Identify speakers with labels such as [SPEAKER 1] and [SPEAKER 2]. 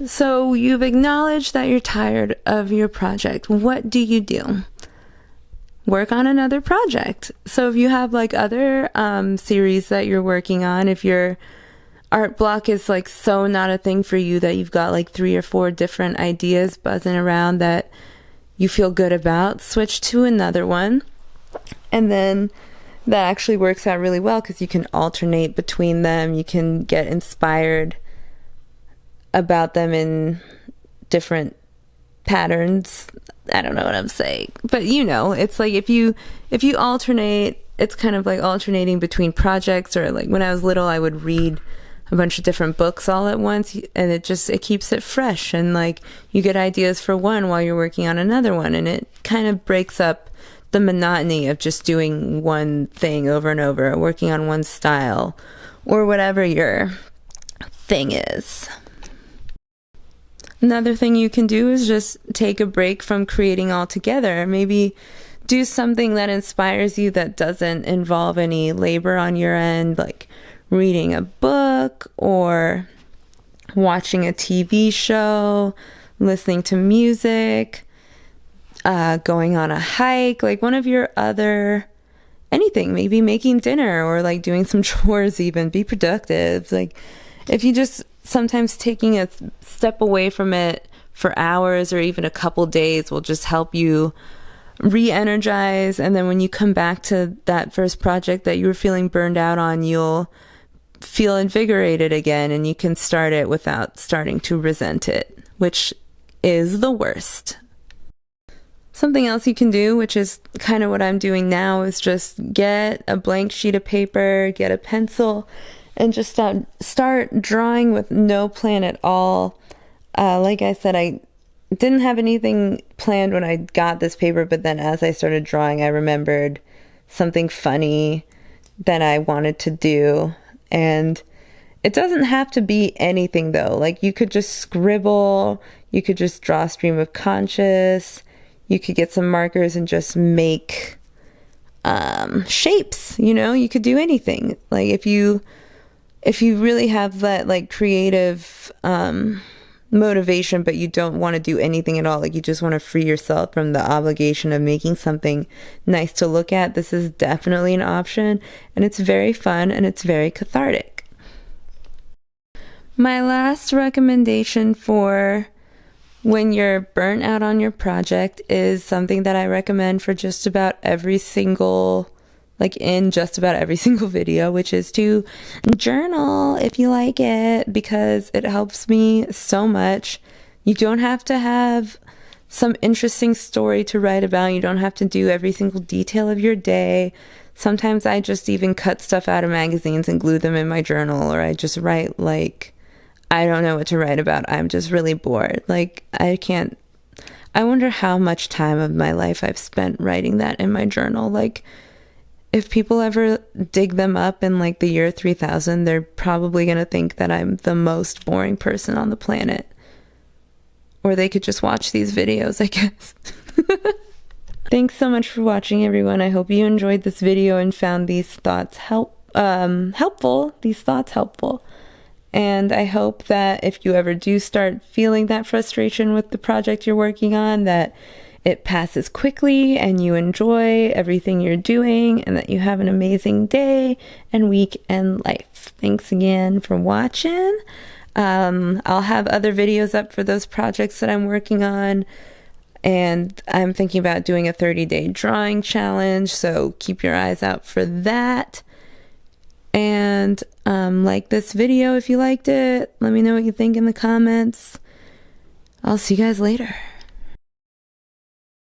[SPEAKER 1] So you've acknowledged that you're tired of your project. What do you do? Work on another project. So if you have like other series that you're working on, if your art block is like so not a thing for you that you've got like 3 or 4 different ideas buzzing around that you feel good about, switch to another one. And then that actually works out really well because you can alternate between them. You can get inspired about them in different patterns. I don't know what I'm saying, but you know, it's like if you alternate, it's kind of like alternating between projects. Or like when I was little, I would read a bunch of different books all at once, and it keeps it fresh, and like you get ideas for one while you're working on another one, and it kind of breaks up the monotony of just doing one thing over and over, working on one style or whatever your thing is. Another thing you can do is just take a break from creating altogether. Maybe do something that inspires you that doesn't involve any labor on your end, like reading a book or watching a TV show, listening to music, going on a hike, like one of your other anything, maybe making dinner or like doing some chores even. Be productive. Like if you just sometimes taking a step away from it for hours or even a couple days will just help you re-energize, and then when you come back to that first project that you were feeling burned out on, you'll feel invigorated again, and you can start it without starting to resent it, which is the worst. Something else you can do, which is kind of what I'm doing now, is just get a blank sheet of paper, get a pencil, and just start drawing with no plan at all. Like I said, I didn't have anything planned when I got this paper, but then as I started drawing, I remembered something funny that I wanted to do. And it doesn't have to be anything though. Like you could just scribble, you could just draw a stream of conscious, you could get some markers and just make shapes, you know, you could do anything. Like if you really have that like creative motivation, but you don't want to do anything at all, like you just want to free yourself from the obligation of making something nice to look at, this is definitely an option, and it's very fun and it's very cathartic. My last recommendation for when you're burnt out on your project is something that I recommend for just about every single video, which is to journal if you like it, because it helps me so much. You don't have to have some interesting story to write about. You don't have to do every single detail of your day. Sometimes I just even cut stuff out of magazines and glue them in my journal, or I just write like, I don't know what to write about. I'm just really bored. Like I wonder how much time of my life I've spent writing that in my journal. Like if people ever dig them up in like the year 3000, they're probably going to think that I'm the most boring person on the planet. Or they could just watch these videos, I guess. Thanks so much for watching, everyone. I hope you enjoyed this video and found these thoughts helpful. And I hope that if you ever do start feeling that frustration with the project you're working on, that it passes quickly and you enjoy everything you're doing, and that you have an amazing day and week and life. Thanks again for watching. I'll have other videos up for those projects that I'm working on, and I'm thinking about doing a 30-day drawing challenge, so keep your eyes out for that. And like this video if you liked it. Let me know what you think in the comments. I'll see you guys later.